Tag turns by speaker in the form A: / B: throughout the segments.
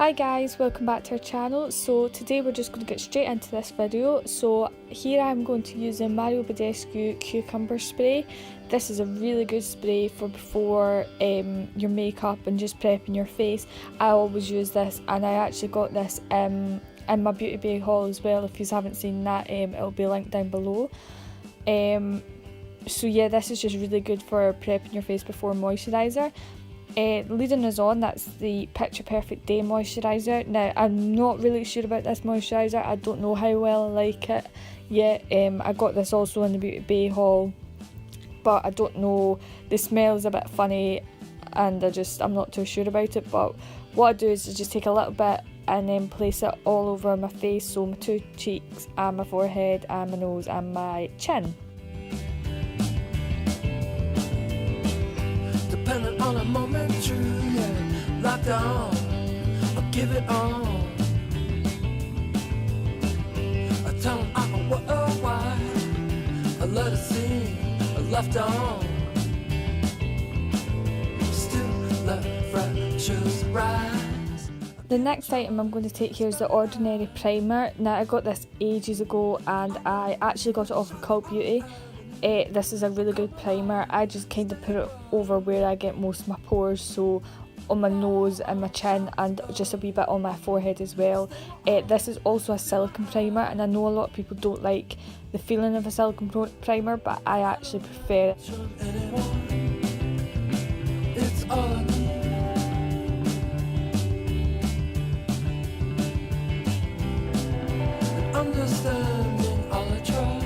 A: Hi guys, welcome back to our channel. So today we're just going to get straight into this video. So here I'm going to use the Mario Badescu cucumber spray. This is a really good spray for before your makeup and just prepping your face. I always use this, and I actually got this in my Beauty Bay haul as well. If you haven't seen that, it'll be linked down below. So yeah, this is just really good for prepping your face before moisturiser. Leading us on, that's the Picture Perfect Day Moisturiser. Now, I'm not really sure about this moisturiser. I don't know how well I like it yet. I got this also in the Beauty Bay haul, but I don't know. The smell is a bit funny, and I'm not too sure about it. But what I do is I just take a little bit and then place it all over my face, so my two cheeks and my forehead and my nose and my chin.
B: Depending on a moment, true, yeah. Locked on, I'll give it on. I tell them I'm worldwide. I let it sing, I left on. Still let fractures rise.
A: The next item I'm going to take here is the Ordinary Primer. Now, I got this ages ago and I actually got it off of Cult Beauty. This is a really good primer. I just kind of put it over where I get most of my pores, so on my nose and my chin, and just a wee bit on my forehead as well. This is also a silicone primer, and I know a lot of people don't like the feeling of a silicone primer, but I actually prefer it.
B: It's all I need. And understanding all I try.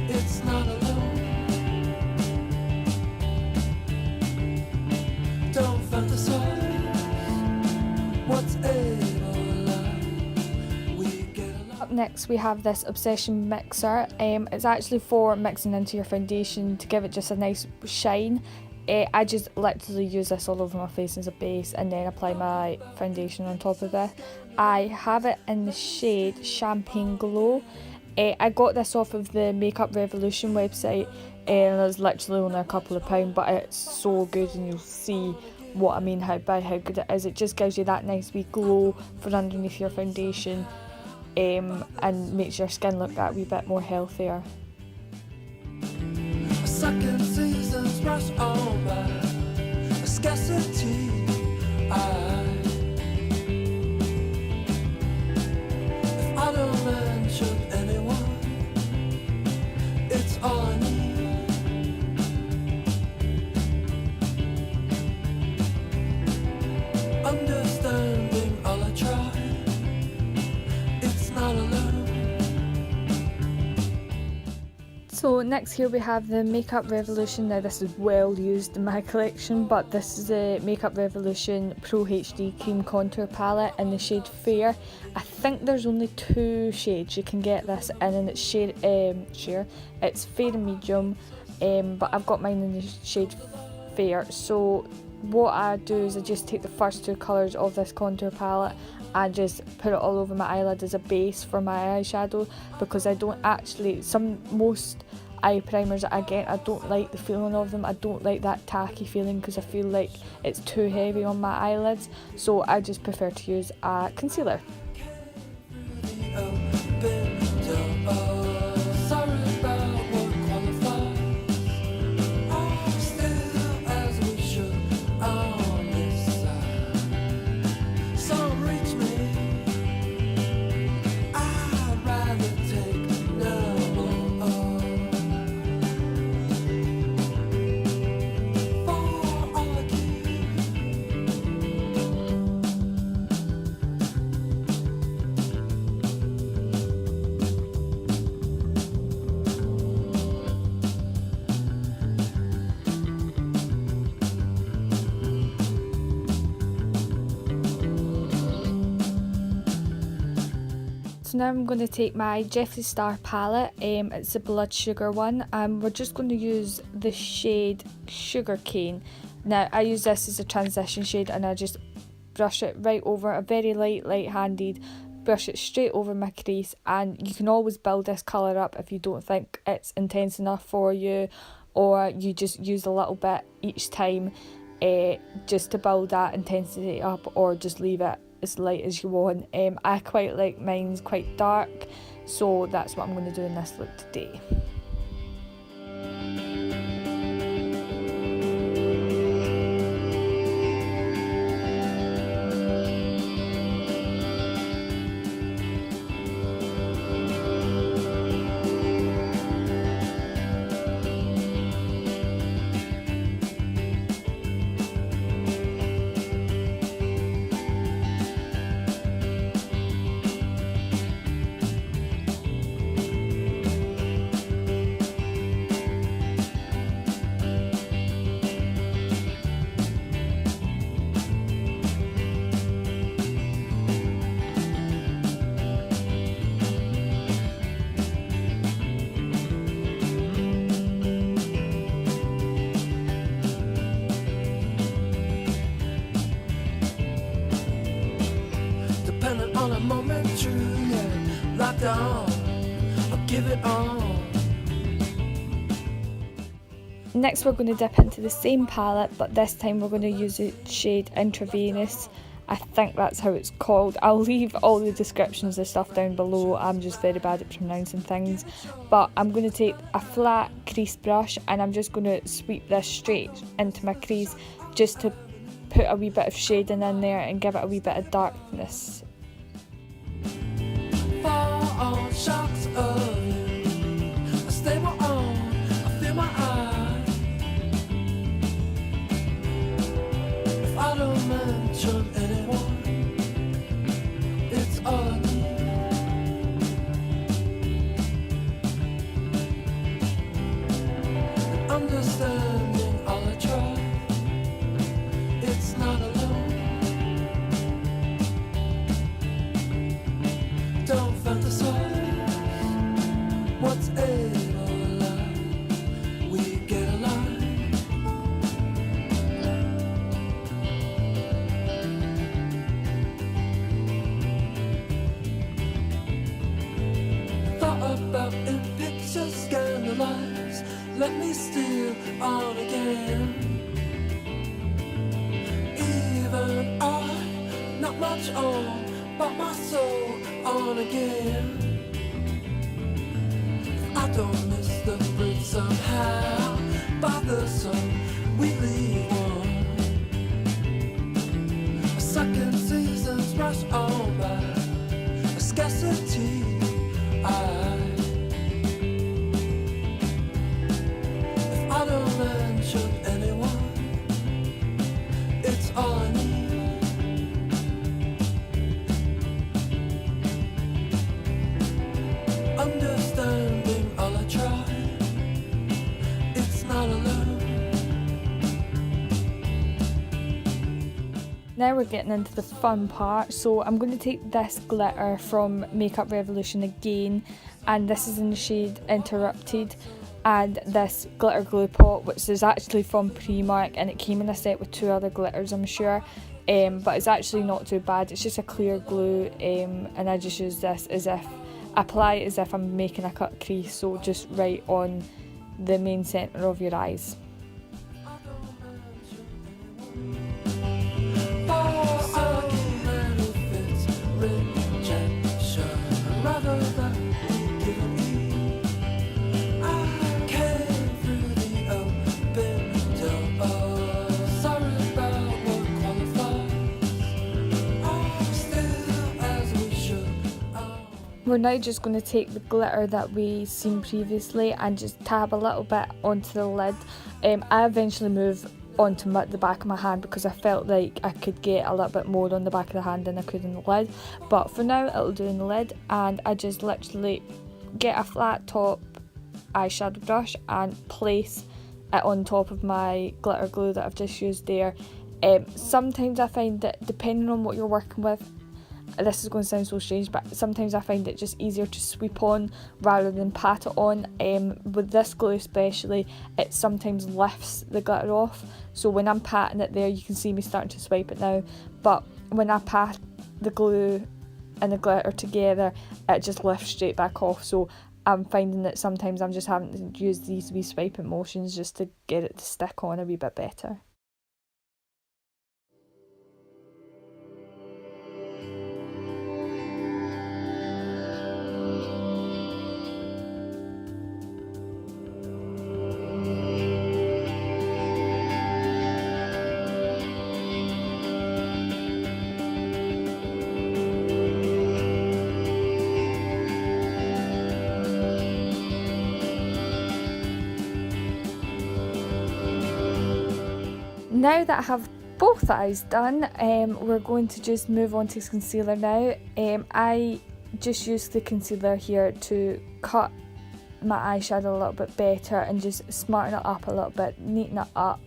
B: It's not alone. Don't fantasize what's able alive. We get along.
A: Up next we have this Obsession Mixer. It's actually for mixing into your foundation to give it just a nice shine. I just literally use this all over my face as a base and then apply my foundation on top of it. I have it in the shade Champagne Glow. I got this off of the Makeup Revolution website, and it's literally only a couple of pounds, but it's so good, and you'll see what I mean by how good it is. It just gives you that nice wee glow for underneath your foundation, and makes your skin look that wee bit more healthier.
B: A second seasons rush on by. A scarcity. If I don't mention anyone, it's all I need. Understanding all I try. It's not alone.
A: So next here we have the Makeup Revolution. Now this is well used in my collection, but this is the Makeup Revolution Pro HD Cream Contour Palette in the shade Fair. I think there's only 2 shades you can get this in, and it's it's Fair and Medium, but I've got mine in the shade Fair. So what I do is I just take the first 2 colours of this contour palette and just put it all over my eyelid as a base for my eyeshadow, because I don't actually, most eye primers that I get, I don't like the feeling of them. I don't like that tacky feeling because I feel like it's too heavy on my eyelids, so I just prefer to use a concealer. So now I'm going to take my Jeffree Star palette. It's the Blood Sugar one. We're just going to use the shade Sugarcane. Now I use this as a transition shade, and I just brush it right over, a very light-handed, brush it straight over my crease. And you can always build this colour up if you don't think it's intense enough for you, or you just use a little bit each time. just to build that intensity up, or just leave it as light as you want. I quite like mine's quite dark, so that's what I'm going to do in this look today.
B: Depending on a moment, true, yeah. Locked on, I'll give it on.
A: Next we're going to dip into the same palette, but this time we're going to use the shade Intravenous. I think that's how it's called. I'll leave all the descriptions of stuff down below. I'm just very bad at pronouncing things. But I'm going to take a flat crease brush and I'm just going to sweep this straight into my crease, just to put a wee bit of shading in there and give it a wee bit of darkness.
B: Fall shocks of you, I stable on, I feel my eyes. If I don't mention anyone, it's all I need. And understanding all I try, it's not alone. Don't fantasize what's in our life. We get alive. Thought about in pictures, scandalized. Let me steal on again. Even I, not much on, but my soul on again. I don't miss the bridge somehow. By the sun, we leave one. A second seasons rush on by. A scarcity, if I don't mention anyone, it's all I need. Understanding all I try, it's not alone.
A: Now we're getting into the fun part, so I'm going to take this glitter from Makeup Revolution again, and this is in the shade Interrupted, and this glitter glue pot, which is actually from Primark, and it came in a set with 2 other glitters, I'm sure, but it's actually not too bad. It's just a clear glue, and I just use this as if, apply it as if I'm making a cut crease, so just right on the main centre of your eyes. We're now just going to take the glitter that we seen previously and just tab a little bit onto the lid. I eventually moved onto the back of my hand because I felt like I could get a little bit more on the back of the hand than I could in the lid, but for now it'll do in the lid. And I just literally get a flat top eyeshadow brush and place it on top of my glitter glue that I've just used there. Sometimes I find that depending on what you're working with, this is going to sound so strange, but sometimes I find it just easier to sweep on rather than pat it on. With this glue especially, it sometimes lifts the glitter off, so when I'm patting it there, you can see me starting to swipe it now, but when I pat the glue and the glitter together, it just lifts straight back off. So I'm finding that sometimes I'm just having to use these wee swiping motions just to get it to stick on a wee bit better. Now that I have both eyes done, we're going to just move on to concealer now. I just used the concealer here to cut my eyeshadow a little bit better and just smarten it up a little bit, neaten it up,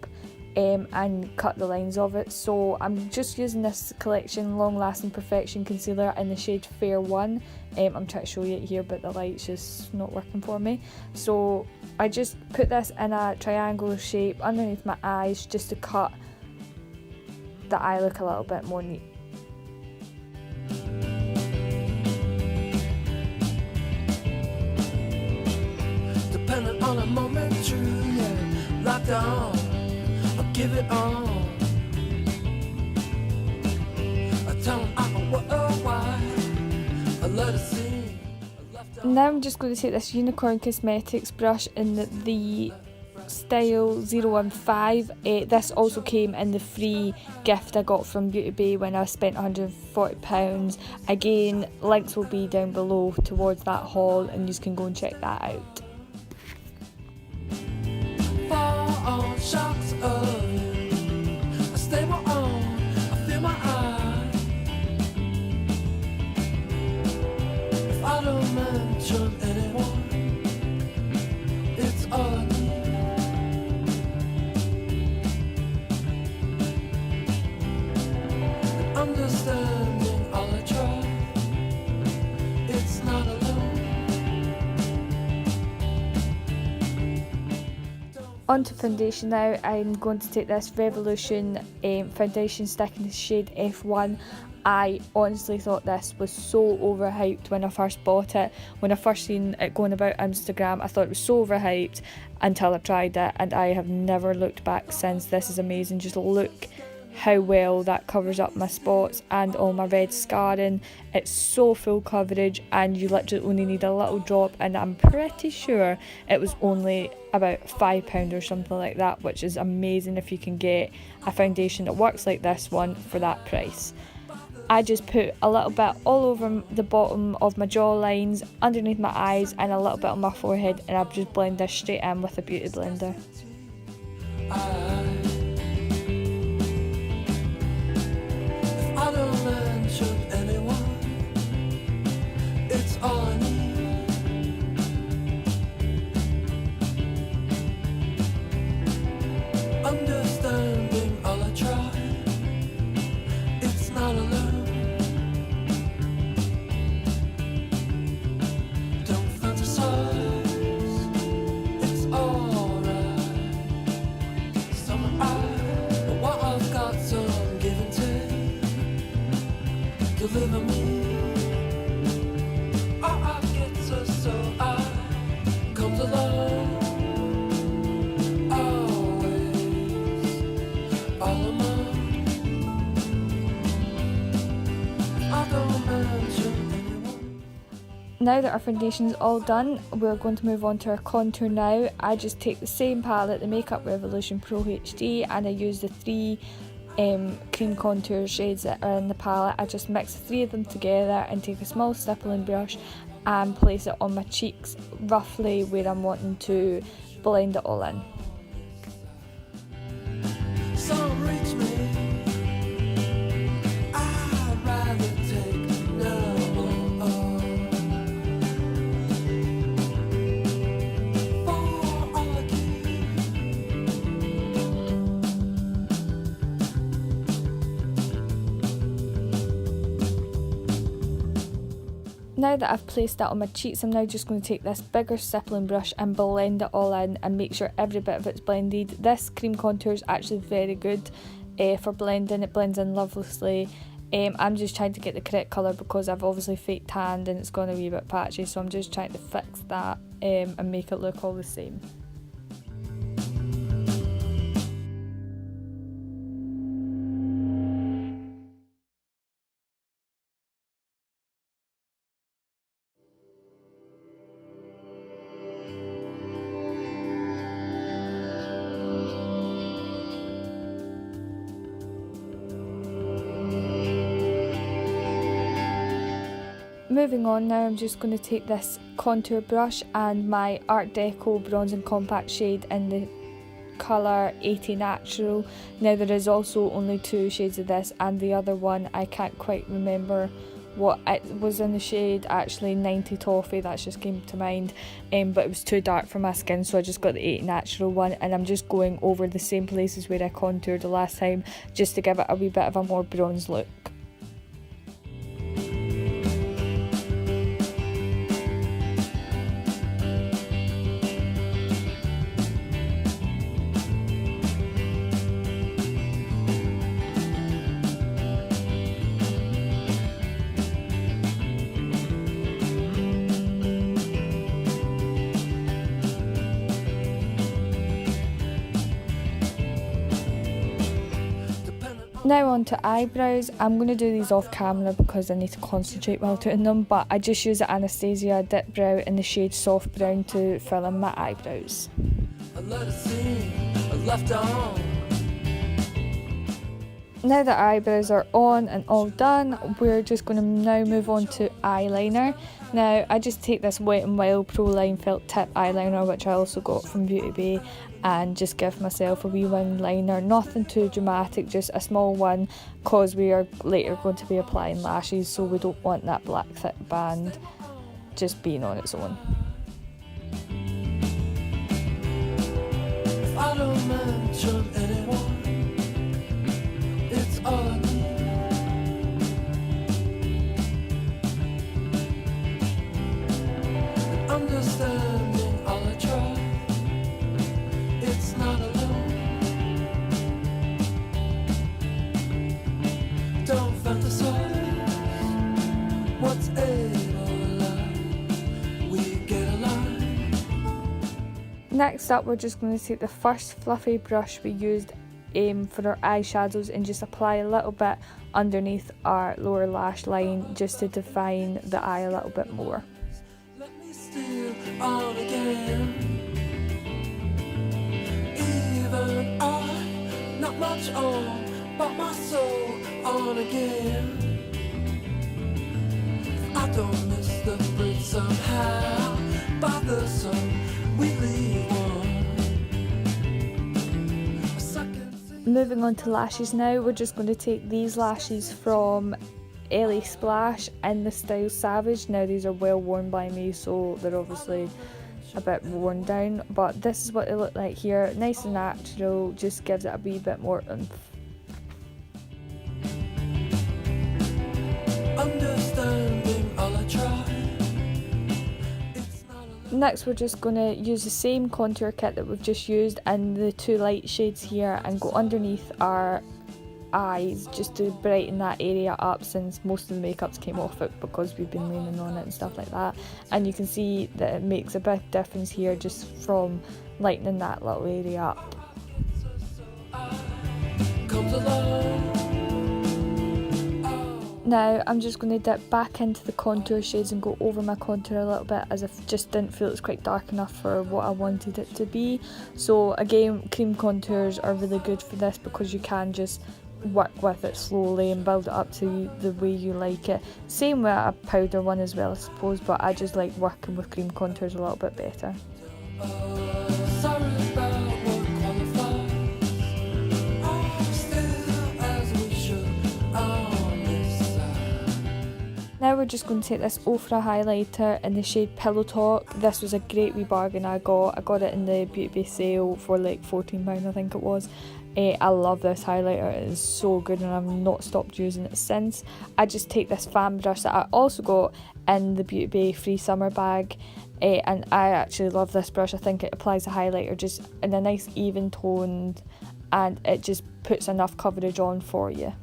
A: and cut the lines of it. So I'm just using this collection Long Lasting Perfection concealer in the shade Fair 1. I'm trying to show you it here, but the light's just not working for me. So I just put this in a triangular shape underneath my eyes just to cut the eye look a little bit more neat.
B: Depending on a moment, true, yeah. Locked on, I'll give it on. I tell 'em I'm a worldwide. I let it see.
A: Now I'm just going to take this Unicorn Cosmetics brush in the style 015. This also came in the free gift I got from Beauty Bay when I spent £140. Again, links will be down below towards that haul and you can go and check that out.
B: Fall shocks of you. I stay on, I feel my eye. If I don't mention anyone, it's all I need. And understanding all I try, it's not alone.
A: Onto foundation now. I'm going to take this Revolution foundation stick in the shade F1. I honestly thought this was so overhyped when I first bought it. When I first seen it going about Instagram, I thought it was so overhyped until I tried it, and I have never looked back since. This is amazing. Just look how well that covers up my spots and all my red scarring. It's so full coverage and you literally only need a little drop, and I'm pretty sure it was only about £5 or something like that, which is amazing if you can get a foundation that works like this one for that price. I just put a little bit all over the bottom of my jawlines, underneath my eyes and a little bit on my forehead, and I've just blended this straight in with a beauty blender.
B: I don't mention anyone, it's all I need. Understanding all I try, it's not alone. Don't fantasize, it's alright. Summer eye, but what I've got some give and take. Deliver me. All I get so I comes along. Always all alone. I don't mention anyone.
A: Now that our foundation's all done, we're going to move on to our contour now. I just take the same palette, the Makeup Revolution Pro HD, and I use the three cream contour shades that are in the palette. I just mix the three of them together and take a small stippling brush and place it on my cheeks roughly where I'm wanting to blend it all in.
B: Some reach me. I'd rather take no. For all I
A: Now that I've placed that on my cheeks, I'm now just going to take this bigger stippling brush and blend it all in and make sure every bit of it's blended. This cream contour is actually very good for blending. It blends in lovely. I'm just trying to get the correct colour because I've obviously fake tanned and it's gone a wee bit patchy, so I'm just trying to fix that and make it look all the same. Moving on now, I'm just going to take this contour brush and my Art Deco Bronze and Compact shade in the colour 80 Natural. Now there is also only 2 shades of this, and the other one I can't quite remember what it was in the shade, actually 90 Toffee, that's just came to mind, but it was too dark for my skin, so I just got the 80 Natural one, and I'm just going over the same places where I contoured the last time just to give it a wee bit of a more bronze look. Now on to eyebrows. I'm going to do these off camera because I need to concentrate while doing them, but I just use the Anastasia Dip Brow in the shade Soft Brown to fill in my eyebrows. Now that eyebrows are on and all done, we're just going to now move on to eyeliner. Now I just take this Wet n Wild Pro Line Felt Tip eyeliner, which I also got from Beauty Bay, and just give myself a wee wing liner. Nothing too dramatic, just a small one, because we are later going to be applying lashes, so we don't want that black thick band just being on its own.
B: If I don't mention anyone, it's all I need. And understanding all I try, it's not alone. Don't fantasize what's able alive. We get alive.
A: Next up, we're just going to take the first fluffy brush we used for our eyeshadows and just apply a little bit underneath our lower lash line just to define the eye a little bit more.
B: Let me steal on again. Even I, not much on, but my soul on again. I don't miss the bridge somehow. By the sun, we leave one.
A: Moving on to lashes now, we're just going to take these lashes from LA Splash in the style Savage. Now these are well worn by me, so they're obviously a bit worn down, but this is what they look like here. Nice and natural, just gives it a wee bit more oomph.
B: Understanding all I try.
A: Next we're just going to use the same contour kit that we've just used in the 2 light shades here and go underneath our eyes just to brighten that area up, since most of the makeups came off it because we've been leaning on it and stuff like that, and you can see that it makes a big difference here just from lightening that little area up. Now I'm just going to dip back into the contour shades and go over my contour a little bit, as I just didn't feel it's quite dark enough for what I wanted it to be. So again, cream contours are really good for this because you can just work with it slowly and build it up to the way you like it. Same with a powder one as well, I suppose, but I just like working with cream contours a little bit better. Now we're just going to take this Ofra highlighter in the shade Pillow Talk. This was a great wee bargain I got. I got it in the Beauty Bay sale for like £14 I think it was. I love this highlighter, it is so good and I've not stopped using it since. I just take this fan brush that I also got in the Beauty Bay free summer bag, and I actually love this brush. I think it applies the highlighter just in a nice even toned, and it just puts enough coverage on for you.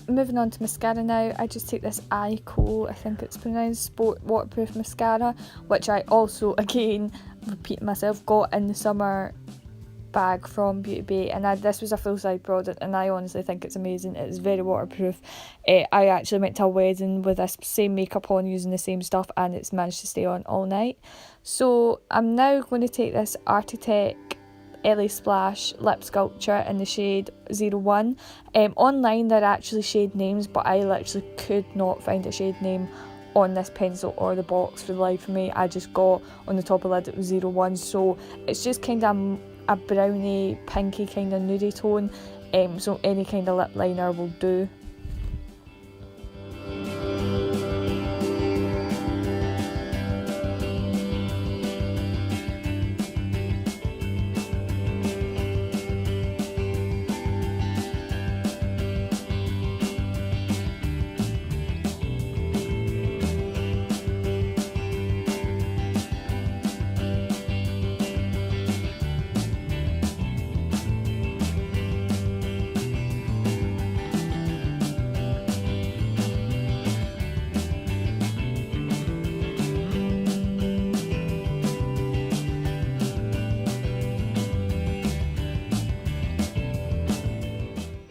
A: Moving on to mascara now, I just take this Ico, I think it's pronounced, Sport Waterproof Mascara, which I also, again, repeating myself, got in the summer bag from Beauty Bay, and this was a full-size product and I honestly think it's amazing. It's very waterproof. I actually went to a wedding with this same makeup on using the same stuff and it's managed to stay on all night. So I'm now going to take this Architect LA Splash Lip Sculpture in the shade 01. Online they're actually shade names, but I literally could not find a shade name on this pencil or the box for the life of me. I just got on the top of the lid it was 01, so it's just kind of a browny, pinky kind of nudie tone, so any kind of lip liner will do.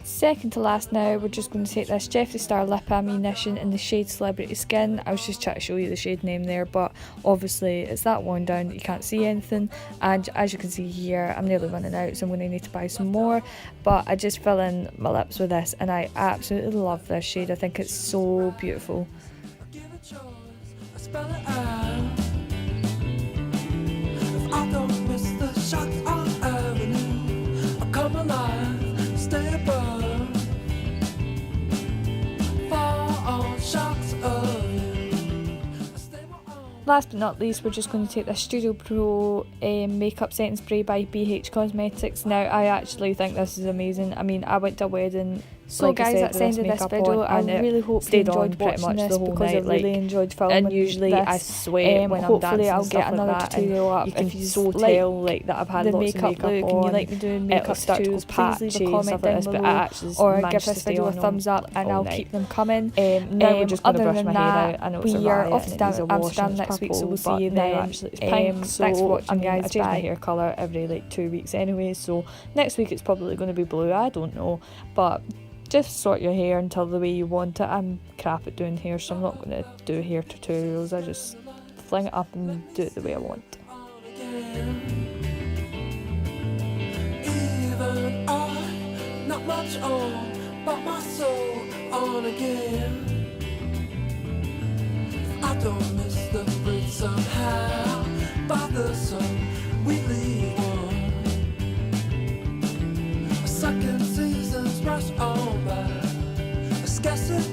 A: Second to last now, we're just going to take this Jeffree Star Lip Ammunition in the shade Celebrity Skin. I was just trying to show you the shade name there, but obviously it's that one down that you can't see anything, and as you can see here I'm nearly running out, so I'm going to need to buy some more, but I just fill in my lips with this and I absolutely love this shade. I think it's so beautiful. Last but not least, we're just going to take this Studio Pro makeup setting spray by BH Cosmetics. Now, I actually think this is amazing. I mean, I went to a wedding. So like guys, that's the end of this video. I really hope you enjoyed watching this because I really enjoyed filming.
C: And usually
A: this.
C: I sweat when I'm dancing.
A: Hopefully I'll get
C: like
A: another
C: that,
A: tutorial up.
C: You can
A: if you
C: so
A: like
C: tell like that I've had
A: the
C: lots
A: makeup
C: of makeup
A: look
C: on.
A: and you like me doing makeup tutorials, please leave a comment down below or give this video a thumbs up and I'll keep them coming.
C: Now we're just going to
A: other
C: brush
A: than
C: my hair
A: that,
C: out. I know it's
A: we
C: a
A: are
C: riot
A: off
C: and
A: to
C: it needs a wash
A: Amsterdam
C: and it's
A: next week, so
C: purple,
A: we'll see
C: but
A: you
C: now
A: then.
C: actually it's pink.
A: So thanks for watching, guys.
C: I change my hair colour every like 2 weeks anyway, so next week it's probably going to be blue. I don't know, but just sort your hair until the way you want it. I'm crap at doing hair, so I'm not going to do hair tutorials. I just fling it up and do it the way I want.
B: Even I, not much on, but my soul on again. I don't miss the bridge somehow, by the sun we leave on. A second seasons rush on by, a scarcity